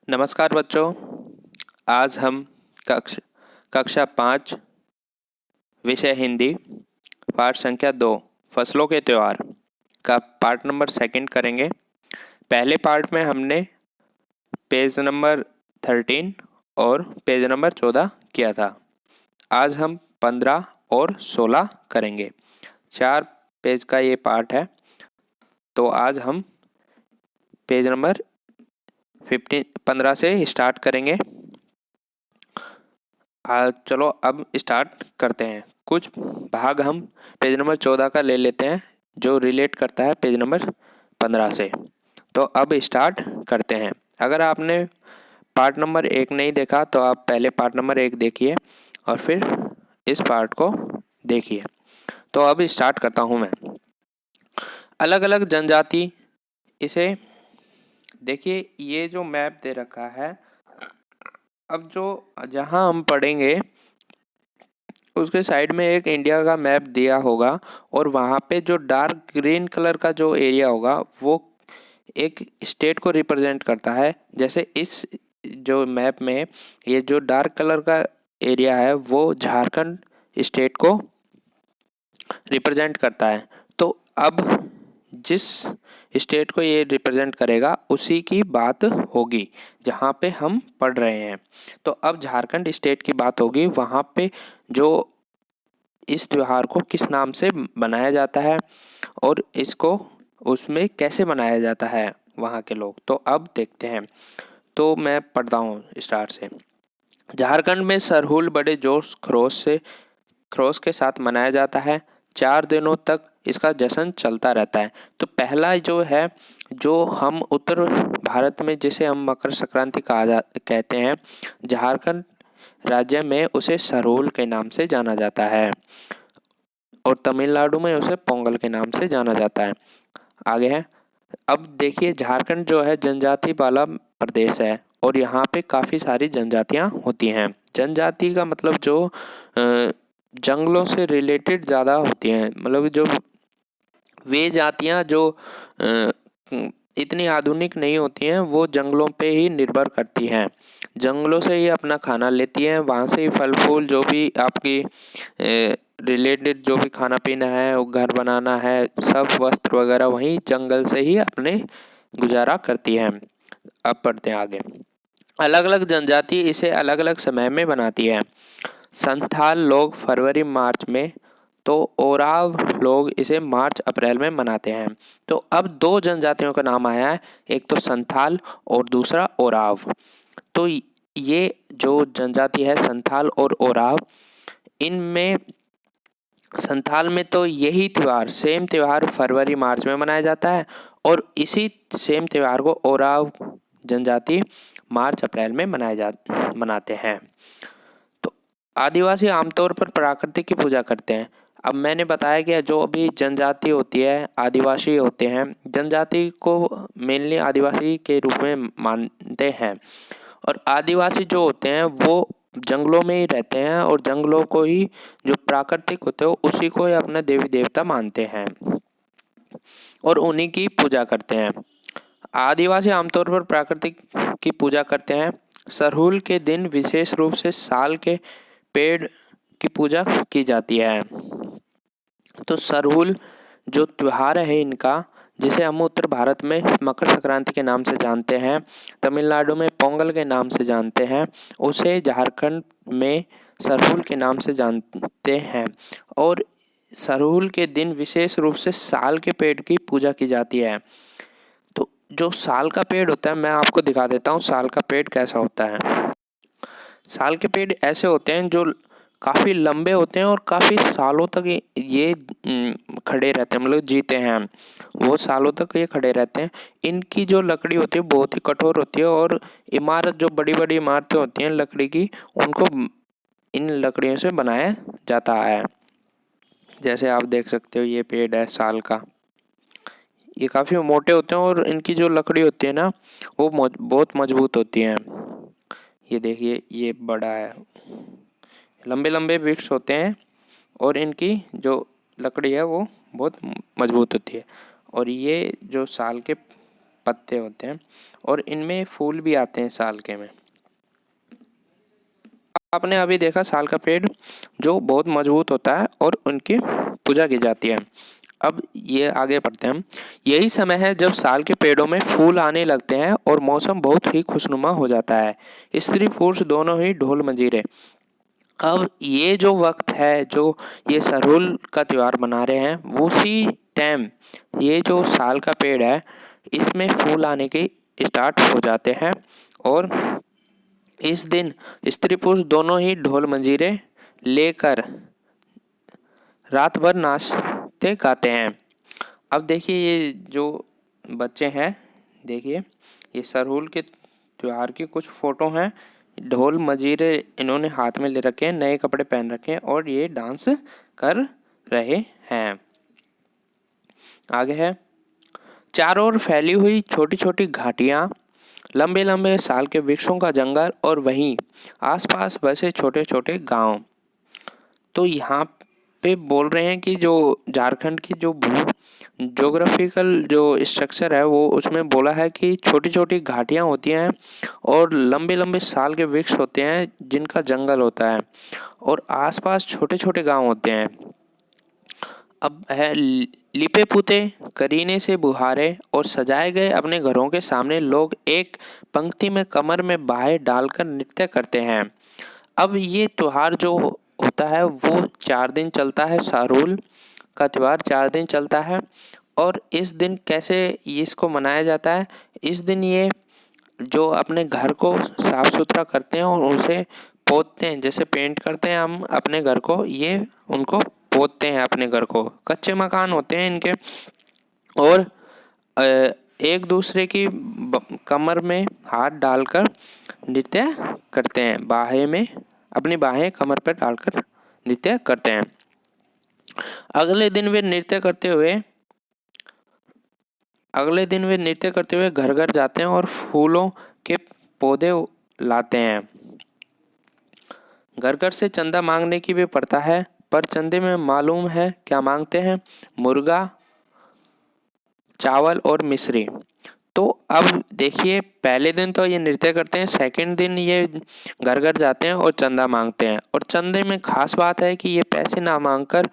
नमस्कार बच्चों। आज हम कक्षा 5 विषय हिंदी पाठ संख्या 2 फसलों के त्यौहार का पार्ट नंबर 2 करेंगे। पहले पार्ट में हमने पेज नंबर 13 और पेज नंबर 14 किया था। आज हम 15 और 16 करेंगे। 4 पेज का ये पार्ट है, तो आज हम पेज नंबर 15 से स्टार्ट करेंगे। चलो अब स्टार्ट करते हैं। कुछ भाग हम पेज नंबर 14 का ले लेते हैं जो रिलेट करता है पेज नंबर 15 से। तो अब स्टार्ट करते हैं। अगर आपने पार्ट नंबर 1 नहीं देखा तो आप पहले पार्ट नंबर 1 देखिए और फिर इस पार्ट को देखिए। तो अब स्टार्ट करता हूँ मैं। अलग अलग जनजाति, इसे देखिए, ये जो मैप दे रखा है, अब जो जहाँ हम पढ़ेंगे उसके साइड में एक इंडिया का मैप दिया होगा और वहाँ पे जो डार्क ग्रीन कलर का जो एरिया होगा वो एक स्टेट को रिप्रेजेंट करता है। जैसे इस जो मैप में ये जो डार्क कलर का एरिया है वो झारखंड स्टेट को रिप्रेजेंट करता है। तो अब जिस स्टेट को ये रिप्रेजेंट करेगा उसी की बात होगी जहाँ पे हम पढ़ रहे हैं। तो अब झारखंड स्टेट की बात होगी, वहाँ पे जो इस त्योहार को किस नाम से मनाया जाता है और इसको उसमें कैसे मनाया जाता है वहाँ के लोग। तो अब देखते हैं। तो मैं पढ़ता हूँ स्टार्ट से। झारखंड में सरहुल बड़े जोश खरोश के साथ मनाया जाता है। 4 दिनों तक इसका जश्न चलता रहता है। तो पहला जो है, जो हम उत्तर भारत में जिसे हम मकर संक्रांति कहते हैं, झारखंड राज्य में उसे सरहुल के नाम से जाना जाता है और तमिलनाडु में उसे पोंगल के नाम से जाना जाता है। आगे है। अब देखिए, झारखंड जो है जनजाति वाला प्रदेश है और यहाँ पे काफ़ी सारी जनजातियाँ होती हैं। जनजाति का मतलब जो जंगलों से रिलेटेड ज़्यादा होती हैं, मतलब जो वे जातियाँ जो इतनी आधुनिक नहीं होती हैं, वो जंगलों पे ही निर्भर करती हैं। जंगलों से ही अपना खाना लेती हैं, वहाँ से ही फल फूल जो भी आपकी रिलेटेड जो भी खाना पीना है, वो घर बनाना है, सब वस्त्र वगैरह वहीं जंगल से ही अपने गुजारा करती हैं। अब पढ़ते हैं आगे। अलग अलग जनजाति इसे अलग अलग समय में बनाती है। संथाल लोग फरवरी मार्च में, तो ओराव लोग इसे मार्च अप्रैल में मनाते हैं। तो अब 2 जनजातियों का नाम आया है, एक तो संथाल और दूसरा ओराव। तो ये जो जनजाति है संथाल और ओराव, इनमें संथाल में तो यही त्यौहार, सेम त्यौहार फरवरी मार्च में मनाया जाता है और इसी सेम त्यौहार को ओराव जनजाति मार्च अप्रैल में मनाते हैं। तो आदिवासी आमतौर पर प्रकृति की पूजा करते हैं। अब मैंने बताया कि जो भी जनजाति होती है, आदिवासी होते हैं, जनजाति को मेनली आदिवासी के रूप में मानते हैं और आदिवासी जो होते हैं वो जंगलों में ही रहते हैं और जंगलों को ही, जो प्राकृतिक होते हैं, उसी को ही अपना देवी देवता मानते हैं और उन्हीं की पूजा करते हैं। आदिवासी आमतौर पर प्राकृतिक की पूजा करते हैं। सरहुल के दिन विशेष रूप से साल के पेड़ की पूजा की जाती है। तो सरहुल जो त्योहार है इनका, जिसे हम उत्तर भारत में मकर संक्रांति के नाम से जानते हैं, तमिलनाडु में पोंगल के नाम से जानते हैं, उसे झारखंड में सरहुल के नाम से जानते हैं। और सरहुल के दिन विशेष रूप से साल के पेड़ की पूजा की जाती है। तो जो साल का पेड़ होता है, मैं आपको दिखा देता हूँ साल का पेड़ कैसा होता है। साल के पेड़ ऐसे होते हैं जो काफ़ी लंबे होते हैं और काफ़ी सालों तक ये खड़े रहते हैं, मतलब जीते हैं, वो सालों तक ये खड़े रहते हैं। इनकी जो लकड़ी होती है बहुत ही कठोर होती है और इमारत, जो बड़ी बड़ी इमारतें होती हैं लकड़ी की, उनको इन लकड़ियों से बनाया जाता है। जैसे आप देख सकते हो ये पेड़ है साल का, ये काफ़ी मोटे होते हैं और इनकी जो लकड़ी होती है ना, वो बहुत मजबूत होती है। ये देखिए, ये बड़ा है, लंबे लंबे वृक्ष होते हैं और इनकी जो लकड़ी है वो बहुत मजबूत होती है। और ये जो साल के पत्ते होते हैं और इनमें फूल भी आते हैं साल के में। आपने अभी देखा साल का पेड़ जो बहुत मजबूत होता है और उनकी पूजा की जाती है। अब ये आगे बढ़ते हैं हम। यही समय है जब साल के पेड़ों में फूल आने लगते हैं और मौसम बहुत ही खुशनुमा हो जाता है। स्त्री पुरुष दोनों ही ढोल मंजीरे। अब ये जो वक्त है जो ये सरहुल का त्यौहार मना रहे हैं उसी टाइम ये जो साल का पेड़ है इसमें फूल आने के स्टार्ट हो जाते हैं और इस दिन स्त्री पुरुष दोनों ही ढोल मंजीरे लेकर रात भर नाचते गाते हैं। अब देखिए ये जो बच्चे हैं, देखिए ये सरहुल के त्योहार की कुछ फ़ोटो हैं। ढोल मंजीरे इन्होंने हाथ में ले रखे हैं, नए कपड़े पहन रखे हैं और ये डांस कर रहे हैं। आगे है, चारों ओर फैली हुई छोटी छोटी घाटियाँ, लंबे लंबे साल के वृक्षों का जंगल और वहीं आसपास बसे छोटे छोटे गांव। तो यहाँ पे बोल रहे हैं कि जो झारखंड की जो भू ज्योग्राफिकल जो स्ट्रक्चर है वो उसमें बोला है कि छोटी छोटी घाटियाँ होती हैं और लंबे लंबे साल के वृक्ष होते हैं जिनका जंगल होता है और आसपास छोटे छोटे गांव होते हैं। अब है, लिपे पुते करीने से बुहारे और सजाए गए अपने घरों के सामने लोग एक पंक्ति में कमर में बाहें डालकर नृत्य करते हैं। अब ये त्योहार जो होता है वो 4 दिन चलता है। सरहुल का त्यौहार 4 दिन चलता है और इस दिन कैसे इसको मनाया जाता है, इस दिन ये जो अपने घर को साफ सुथरा करते हैं और उसे पोतते हैं, जैसे पेंट करते हैं हम अपने घर को, ये उनको पोतते हैं अपने घर को। कच्चे मकान होते हैं इनके और एक दूसरे की कमर में हाथ डालकर नृत्य करते हैं, बाहें में अपनी बाहें कमर पर डालकर नृत्य करते हैं। अगले दिन वे नृत्य करते हुए घर घर जाते हैं और फूलों के पौधे लाते हैं। घर घर से चंदा मांगने की भी प्रथा है, पर चंदे में मालूम है क्या मांगते हैं? मुर्गा, चावल और मिश्री। तो अब देखिए पहले दिन तो ये नृत्य करते हैं, सेकंड दिन ये घर घर जाते हैं और चंदा मांगते हैं और चंदे में खास बात है कि ये पैसे ना मांगकर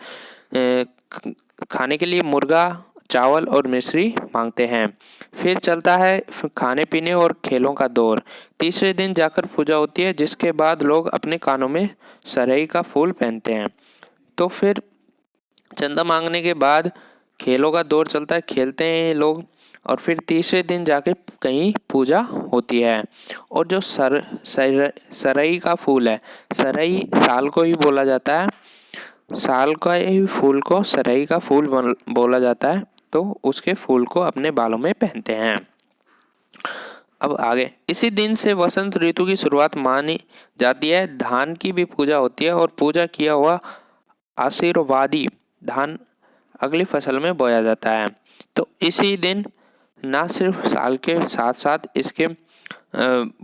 खाने के लिए मुर्गा, चावल और मिश्री मांगते हैं। फिर चलता है खाने पीने और खेलों का दौर। तीसरे दिन जाकर पूजा होती है जिसके बाद लोग अपने कानों में सरई का फूल पहनते हैं। तो फिर चंदा मांगने के बाद खेलों का दौर चलता है, खेलते हैं ये लोग और फिर तीसरे दिन जाके कहीं पूजा होती है। और जो सरई का फूल है, सरई साल को ही बोला जाता है, साल का ही फूल को सरई का फूल बोला जाता है, तो उसके फूल को अपने बालों में पहनते हैं। अब आगे, इसी दिन से वसंत ऋतु की शुरुआत मानी जाती है। धान की भी पूजा होती है और पूजा किया हुआ आशीर्वादी धान अगली फसल में बोया जाता है। तो इसी दिन ना सिर्फ साल के साथ साथ इसके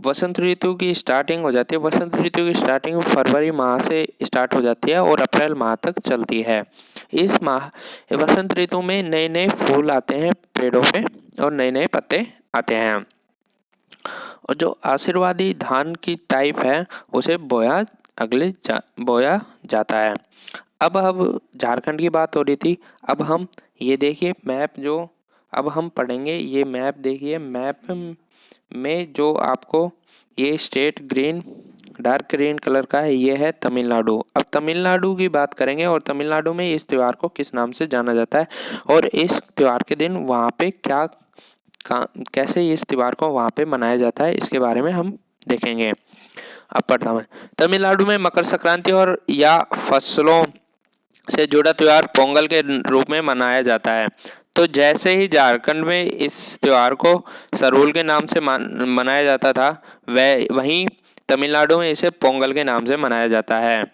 वसंत ऋतु की स्टार्टिंग हो जाती है। वसंत ऋतु की स्टार्टिंग फरवरी माह से स्टार्ट हो जाती है और अप्रैल माह तक चलती है। इस माह वसंत ऋतु में नए नए फूल आते हैं पेड़ों पे और नए नए पत्ते आते हैं और जो आशीर्वादी धान की टाइप है उसे बोया जाता है। अब झारखंड की बात हो रही थी। अब हम ये देखिए मैप जो अब हम पढ़ेंगे, ये मैप देखिए, मैप में जो आपको ये state green dark green colour का है, ये है तमिलनाडु। अब तमिलनाडु की बात करेंगे और तमिलनाडु में इस त्यौहार को किस नाम से जाना जाता है और इस त्यौहार के दिन वहाँ पे कैसे इस त्यौहार को वहाँ पे मनाया जाता है, इसके बारे में हम देखेंगे। अब पढ़ता हूँ। तमिलनाडु में मकर संक्रांति और या फसलों से जुड़ा त्यौहार पोंगल के रूप में मनाया जाता है। तो जैसे ही झारखंड में इस त्यौहार को सरहुल के नाम से मनाया जाता था, वहीं तमिलनाडु में इसे पोंगल के नाम से मनाया जाता है।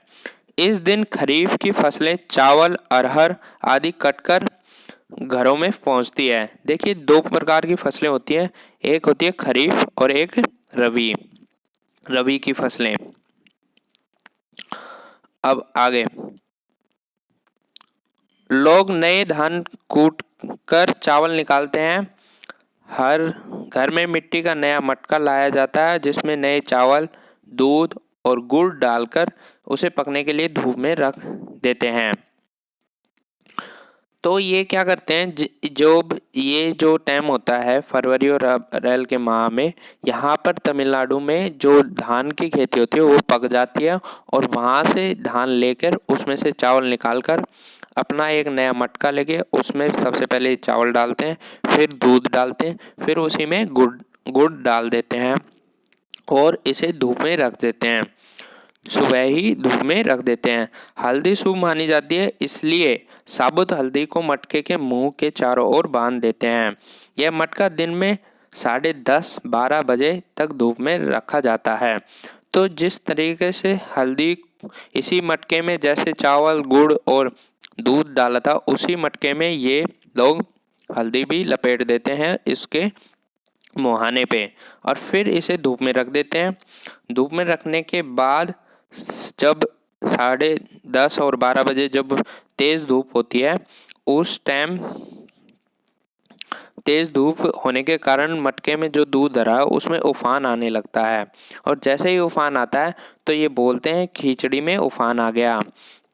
इस दिन खरीफ की फसलें चावल, अरहर आदि कटकर घरों में पहुंचती है। देखिए 2 प्रकार की फसलें होती हैं, एक होती है खरीफ और एक रबी की फसलें। अब आगे, लोग नए धान कूट कर चावल निकालते हैं। हर घर में मिट्टी का नया मटका लाया जाता है जिसमें नए चावल, दूध और गुड़ डालकर उसे पकने के लिए धूप में रख देते हैं। तो ये क्या करते हैं, ये जो टाइम होता है फरवरी और अप्रैल के माह में, यहाँ पर तमिलनाडु में जो धान की खेती होती है वो पक जाती है और वहाँ से धान लेकर उसमें से चावल निकाल कर अपना एक नया मटका लेके उसमें सबसे पहले चावल डालते हैं, फिर दूध डालते हैं, फिर उसी में गुड़ गुड़ डाल देते हैं और इसे धूप में रख देते हैं। सुबह ही धूप में रख देते हैं। हल्दी शुभ मानी जाती है, इसलिए साबुत हल्दी को मटके के मुंह के चारों ओर बांध देते हैं। यह मटका दिन में 10:30-12 बजे तक धूप में रखा जाता है। तो जिस तरीके से हल्दी इसी मटके में जैसे चावल, गुड़ और दूध डाला था, उसी मटके में ये लोग हल्दी भी लपेट देते हैं इसके मुहाने पे और फिर इसे धूप में रख देते हैं। धूप में रखने के बाद जब 10:30 और 12 बजे जब तेज़ धूप होती है, उस टाइम तेज़ धूप होने के कारण मटके में जो दूध धरा है उसमें उफान आने लगता है और जैसे ही उफान आता है तो ये बोलते हैं खिचड़ी में उफान आ गया।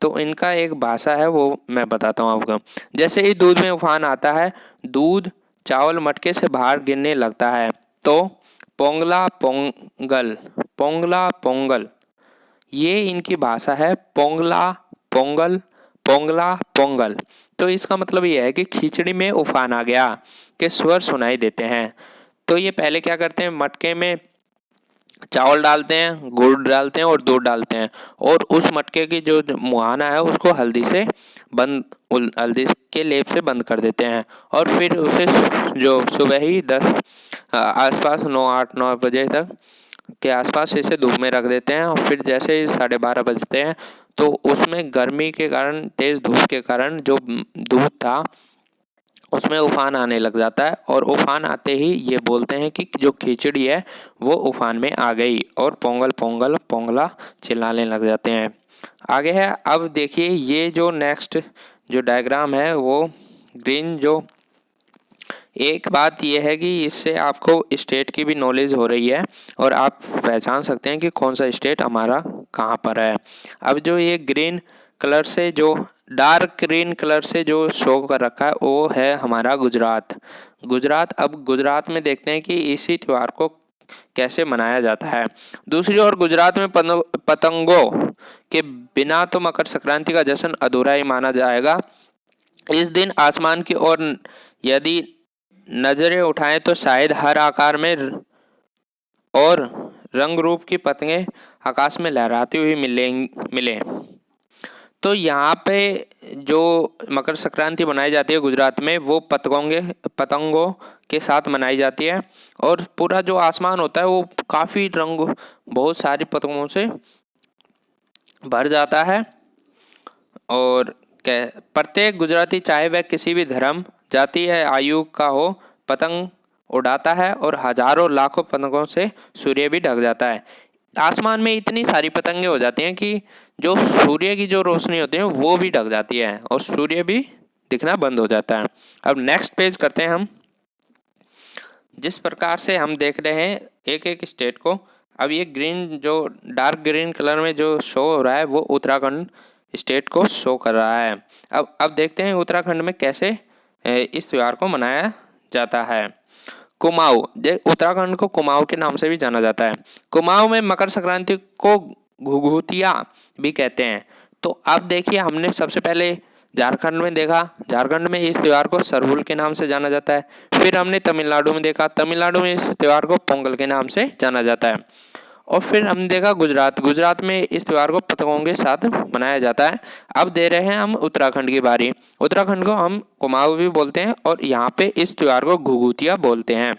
तो इनका एक भाषा है वो मैं बताता हूँ आपको। जैसे ही दूध में उफान आता है, दूध चावल मटके से बाहर गिरने लगता है तो पोंगला पोंगल, पोंगला पोंगल, ये इनकी भाषा है। पोंगला पोंगल, पोंगला पोंगल। तो इसका मतलब ये है कि खिचड़ी में उफान आ गया के स्वर सुनाई देते हैं। तो ये पहले क्या करते हैं, मटके में चावल डालते हैं, गुड़ डालते हैं और दूध डालते हैं और उस मटके की जो मुहाना है उसको हल्दी के लेप से बंद कर देते हैं और फिर उसे जो सुबह ही 10 आसपास 8-9 बजे तक के आसपास इसे धूप में रख देते हैं और फिर जैसे ही 12:30 बजते हैं तो उसमें गर्मी के कारण, तेज़ धूप के कारण जो दूध था उसमें उफान आने लग जाता है और उफान आते ही ये बोलते हैं कि जो खिचड़ी है वो उफान में आ गई और पोंगल पोंगल पोंगला चिल्लाने लग जाते हैं। आगे है, अब देखिए ये जो नेक्स्ट जो डायग्राम है वो ग्रीन, जो एक बात यह है कि इससे आपको स्टेट की भी नॉलेज हो रही है और आप पहचान सकते हैं कि कौन सा स्टेट हमारा कहाँ पर है। अब जो ये ग्रीन कलर से, जो डार्क ग्रीन कलर से जो शो कर रखा है वो है हमारा गुजरात। गुजरात, अब गुजरात में देखते हैं कि इसी त्यौहार को कैसे मनाया जाता है। दूसरी ओर गुजरात में पतंगों के बिना तो मकर संक्रांति का जश्न अधूरा ही माना जाएगा। इस दिन आसमान की ओर यदि नजरें उठाएं तो शायद हर आकार में और रंग रूप की पतंगें आकाश में लहराती हुई मिले। तो यहाँ पे जो मकर संक्रांति मनाई जाती है गुजरात में, वो पतंगों के साथ मनाई जाती है और पूरा जो आसमान होता है वो काफ़ी बहुत सारी पतंगों से भर जाता है। और प्रत्येक गुजराती, चाहे वह किसी भी धर्म, जाति या आयु का हो, पतंग उड़ाता है और हजारों लाखों पतंगों से सूर्य भी ढक जाता है। आसमान में इतनी सारी पतंगे हो जाती हैं कि जो सूर्य की जो रोशनी होती है वो भी ढक जाती है और सूर्य भी दिखना बंद हो जाता है। अब नेक्स्ट पेज करते हैं हम। जिस प्रकार से हम देख रहे हैं एक एक स्टेट को, अब ये ग्रीन, जो डार्क ग्रीन कलर में जो शो हो रहा है वो उत्तराखंड स्टेट को शो कर रहा है। अब देखते हैं उत्तराखंड में कैसे इस त्यौहार को मनाया जाता है। कुमाऊं, उत्तराखंड को कुमाऊं के नाम से भी जाना जाता है। कुमाऊं में मकर संक्रांति को घुघुतिया भी कहते हैं। तो अब देखिए, हमने सबसे पहले झारखंड में देखा, झारखंड में इस त्यौहार को सरहुल के नाम से जाना जाता है। फिर हमने तमिलनाडु में देखा, तमिलनाडु में इस त्यौहार को पोंगल के नाम से जाना जाता है। और फिर हमने देखा गुजरात में इस त्यौहार को पतंगों के साथ मनाया जाता है। अब दे रहे हैं हम उत्तराखंड की बारी। उत्तराखंड को हम कुमाऊं भी बोलते हैं और यहाँ पे इस त्यौहार को घुघुतिया बोलते हैं।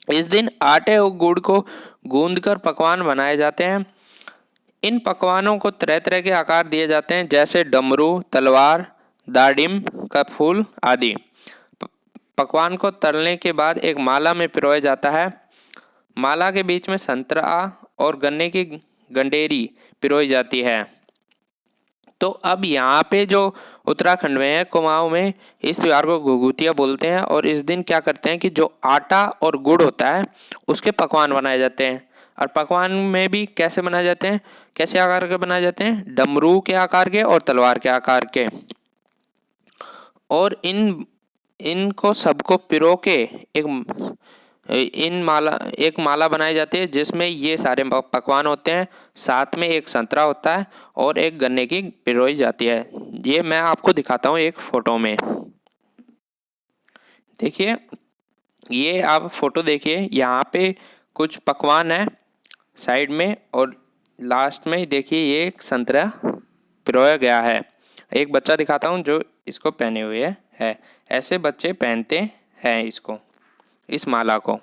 इस दिन आटे और गुड़ को गूंदकर पकवान बनाए जाते हैं। इन पकवानों को तरह तरह के आकार दिए जाते हैं, जैसे डमरू, तलवार, दाडिम का फूल आदि। पकवान को तलने के बाद एक माला में पिरोया जाता है। माला के बीच में संतरा और गन्ने की गंडेरी पिरोई जाती है। तो अब यहाँ पे जो उत्तराखंड में है, कुमाऊं में, इस त्योहार को घुघुतिया बोलते हैं। और इस दिन क्या करते हैं कि जो आटा और गुड़ होता है उसके पकवान बनाए जाते हैं। और पकवान में भी कैसे बनाए जाते हैं, कैसे आकार के बनाए जाते हैं, डमरू के आकार के और तलवार के आकार के। और इनको सबको पिरो के एक माला बनाई जाती है जिसमें ये सारे पकवान होते हैं। साथ में एक संतरा होता है और एक गन्ने की पिरोई जाती है। ये मैं आपको दिखाता हूँ एक फोटो में। देखिए, ये आप फोटो देखिए, यहाँ पे कुछ पकवान है साइड में, और लास्ट में देखिए ये एक संतरा पिरोया गया है। एक बच्चा दिखाता हूँ जो इसको पहने हुए है। ऐसे बच्चे पहनते हैं इसको, इस माला को।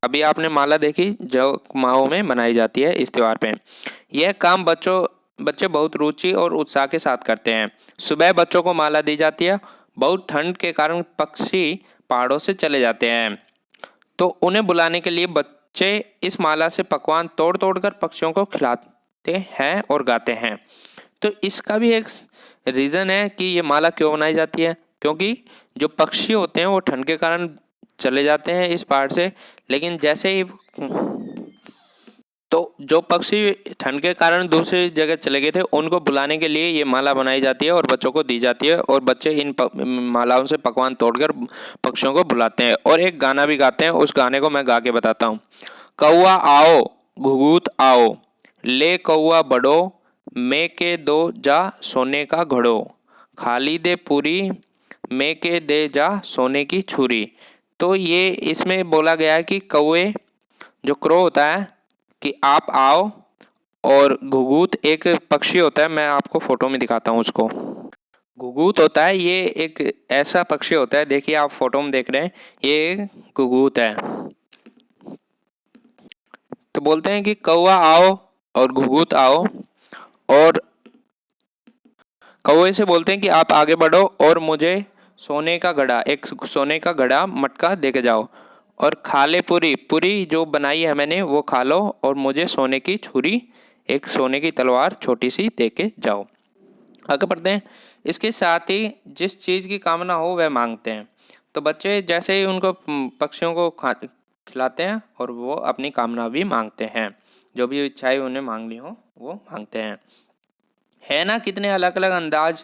अभी आपने माला देखी जो कुमाऊं में मनाई जाती है इस त्योहार पे। यह काम बच्चे बहुत रुचि और उत्साह के साथ करते हैं। सुबह बच्चों को माला दी जाती है। बहुत ठंड के कारण पक्षी पहाड़ों से चले जाते हैं, तो उन्हें बुलाने के लिए बच्चे इस माला से पकवान तोड़ तोड़ कर पक्षियों को खिलाते हैं और गाते हैं। तो इसका भी एक रीज़न है कि ये माला क्यों बनाई जाती है, क्योंकि जो पक्षी होते हैं वो ठंड के कारण चले जाते हैं इस पहाड़ से। लेकिन जैसे ही तो जो पक्षी ठंड के कारण दूसरी जगह चले गए थे उनको बुलाने के लिए ये माला बनाई जाती है और बच्चों को दी जाती है। और बच्चे इन मालाओं से पकवान तोड़कर पक्षियों को बुलाते हैं। और एक गाना भी गाते हैं, उस गाने को मैं गा के बताता हूँ। कौआ आओ घुघुत आओ, ले कौआ बड़ो, मैं के दो जा सोने का घड़ो, खाली दे पूरी, मैं के दे जा सोने की छुरी। तो ये इसमें बोला गया है कि कौए, जो क्रो होता है, कि आप आओ, और घुघुत एक पक्षी होता है, मैं आपको फोटो में दिखाता हूँ उसको। घुघुत होता है, ये एक ऐसा पक्षी होता है, देखिए आप फोटो में देख रहे हैं, ये घुघुत है। तो बोलते हैं कि कौवा आओ और घुघुत आओ, और कौवे से बोलते हैं कि आप आगे बढ़ो और मुझे सोने का घड़ा, एक सोने का घड़ा मटका दे के जाओ, और खा ले पूरी पूरी जो बनाई है मैंने वो खा लो, और मुझे सोने की छुरी, एक सोने की तलवार छोटी सी दे के जाओ। आगे बढ़ते हैं। इसके साथ ही जिस चीज़ की कामना हो वह मांगते हैं। तो बच्चे जैसे ही उनको पक्षियों को खिलाते हैं और वो अपनी कामना भी मांगते हैं, जो भी इच्छाएं उन्हें मांगनी हो वो मांगते हैं। है ना कितने अलग अलग अंदाज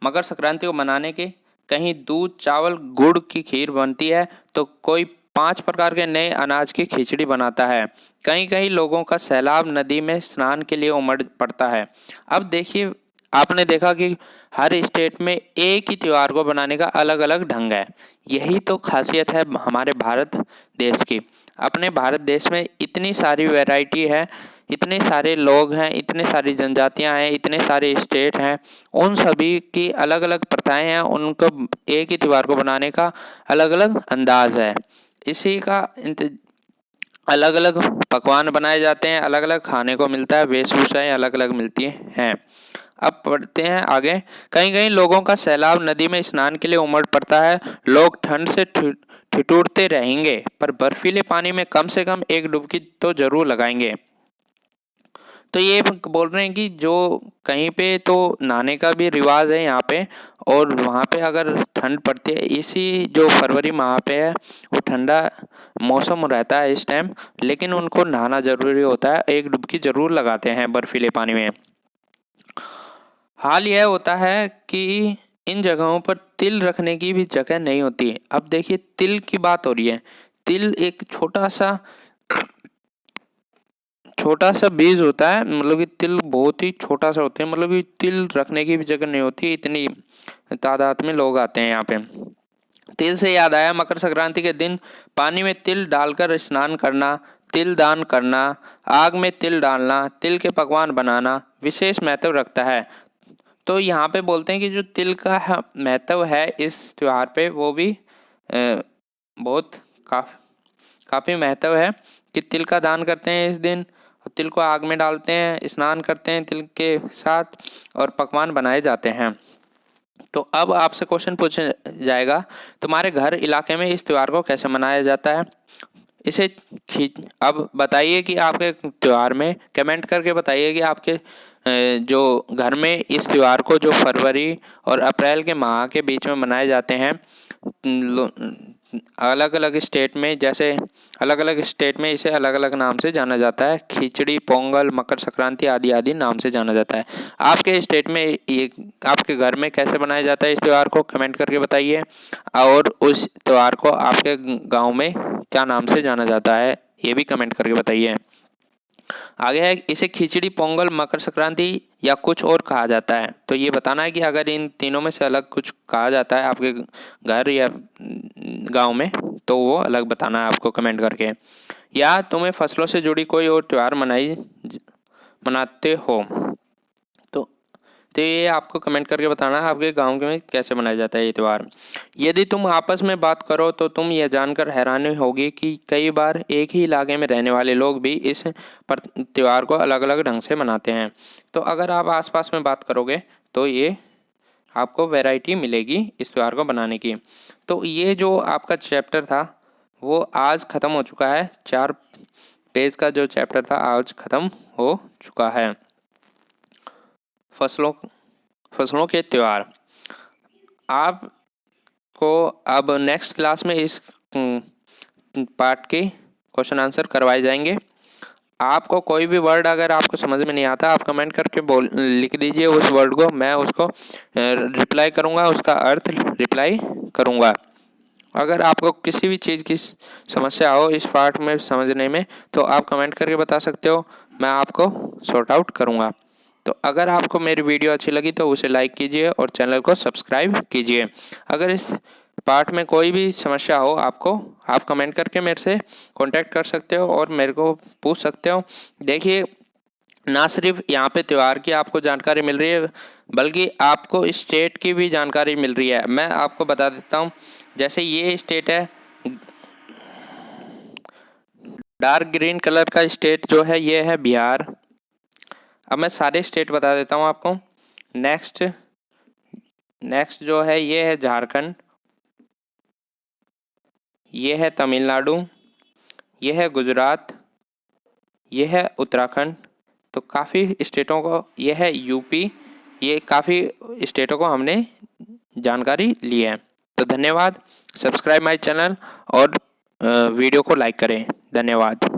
मकर संक्रांति को मनाने के। कहीं दूध चावल गुड़ की खीर बनती है, तो कोई 5 प्रकार के नए अनाज की खिचड़ी बनाता है। कहीं कहीं लोगों का सैलाब नदी में स्नान के लिए उमड़ पड़ता है। अब देखिए, आपने देखा कि हर स्टेट में एक ही त्योहार को बनाने का अलग अलग ढंग है। यही तो खासियत है हमारे भारत देश की। अपने भारत देश में इतनी सारी वैरायटी है, इतने सारे लोग हैं, इतने सारी जनजातियां हैं, इतने सारे स्टेट हैं, उन सभी की अलग अलग प्रथाएं हैं, उनको एक ही त्यौहार को बनाने का अलग अलग अंदाज है। इसी का अलग अलग पकवान बनाए जाते हैं, अलग अलग खाने को मिलता है, वेशभूषाएं अलग अलग मिलती हैं। अब पढ़ते हैं आगे। कहीं कहीं लोगों का सैलाब नदी में स्नान के लिए उमड़ पड़ता है। लोग ठंड से ठिठुरते रहेंगे, पर बर्फीले पानी में कम से कम एक डुबकी तो जरूर लगाएंगे। तो ये बोल रहे हैं कि जो कहीं पे तो नहाने का भी रिवाज है यहाँ पे, और वहाँ पे अगर ठंड पड़ती है, इसी जो फरवरी माह पे है वो ठंडा मौसम रहता है इस टाइम, लेकिन उनको नहाना जरूरी होता है, एक डुबकी जरूर लगाते हैं बर्फीले पानी में। हाल यह होता है कि इन जगहों पर तिल रखने की भी जगह नहीं होती। अब देखिए, तिल की बात हो रही है। तिल एक छोटा सा बीज होता है, मतलब कि तिल बहुत ही छोटा सा होते हैं, मतलब कि तिल रखने की भी जगह नहीं होती, इतनी तादाद में लोग आते हैं यहाँ पे। तिल से याद आया, मकर संक्रांति के दिन पानी में तिल डालकर स्नान करना, तिल दान करना, आग में तिल डालना, तिल के पकवान बनाना विशेष महत्व रखता है। तो यहाँ पे बोलते हैं कि जो तिल का महत्व है इस त्योहार पे, वो भी बहुत काफ़ी महत्व है कि तिल का दान करते हैं इस दिन, और तिल को आग में डालते हैं, स्नान करते हैं तिल के साथ, और पकवान बनाए जाते हैं। तो अब आपसे क्वेश्चन पूछा जाएगा, तुम्हारे घर इलाके में इस त्योहार को कैसे मनाया जाता है? इसे अब बताइए कि आपके त्यौहार में, कमेंट करके बताइए कि आपके जो घर में इस त्यौहार को जो फरवरी और अप्रैल के माह के बीच में मनाए जाते हैं, अलग अलग स्टेट में, जैसे अलग अलग स्टेट में इसे अलग अलग नाम से जाना जाता है। खिचड़ी, पोंगल, मकर संक्रांति आदि आदि नाम से जाना जाता है। आपके स्टेट में ये, आपके घर में कैसे मनाया जाता है इस त्यौहार को, कमेंट करके बताइए। और उस त्यौहार को आपके गांव में क्या नाम से जाना जाता है, ये भी कमेंट करके बताइए। आगे है, इसे खिचड़ी, पोंगल, मकर संक्रांति या कुछ और कहा जाता है। तो ये बताना है कि अगर इन तीनों में से अलग कुछ कहा जाता है आपके घर या गांव में, तो वो अलग बताना है आपको कमेंट करके। या तुम्हें फसलों से जुड़ी कोई और त्यौहार मनाते हो तो ये आपको कमेंट करके बताना है आपके गांव में कैसे मनाया जाता है ये त्यौहार। यदि तुम आपस में बात करो तो तुम यह जानकर हैरानी होगी कि कई बार एक ही इलाके में रहने वाले लोग भी इस त्यौहार को अलग अलग ढंग से मनाते हैं। तो अगर आप आसपास में बात करोगे तो ये आपको वैरायटी मिलेगी इस त्यौहार को बनाने की। तो ये जो आपका चैप्टर था वो आज ख़त्म हो चुका है। 4 पेज का जो चैप्टर था आज ख़त्म हो चुका है। फसलों के त्यौहार। आपको अब नेक्स्ट क्लास में इस पार्ट के क्वेश्चन आंसर करवाए जाएंगे। आपको कोई भी वर्ड अगर आपको समझ में नहीं आता, आप कमेंट करके लिख दीजिए उस वर्ड को, मैं उसको रिप्लाई करूँगा, उसका अर्थ रिप्लाई करूँगा। अगर आपको किसी भी चीज़ की समस्या हो इस पार्ट में समझने में, तो आप कमेंट करके बता सकते हो, मैं आपको सॉर्ट आउट करूँगा। तो अगर आपको मेरी वीडियो अच्छी लगी तो उसे लाइक कीजिए और चैनल को सब्सक्राइब कीजिए। अगर इस पार्ट में कोई भी समस्या हो आपको, आप कमेंट करके मेरे से कांटेक्ट कर सकते हो और मेरे को पूछ सकते हो। देखिए, ना सिर्फ यहाँ पे त्यौहार की आपको जानकारी मिल रही है, बल्कि आपको स्टेट की भी जानकारी मिल रही है। मैं आपको बता देता हूँ, जैसे ये स्टेट है, डार्क ग्रीन कलर का स्टेट जो है ये है बिहार। अब मैं सारे स्टेट बता देता हूँ आपको। नेक्स्ट जो है ये है झारखंड, ये है तमिलनाडु, ये है गुजरात, ये है उत्तराखंड। तो काफ़ी स्टेटों को, ये है यूपी, ये काफ़ी स्टेटों को हमने जानकारी ली है। तो धन्यवाद। सब्सक्राइब माय चैनल और वीडियो को लाइक करें। धन्यवाद।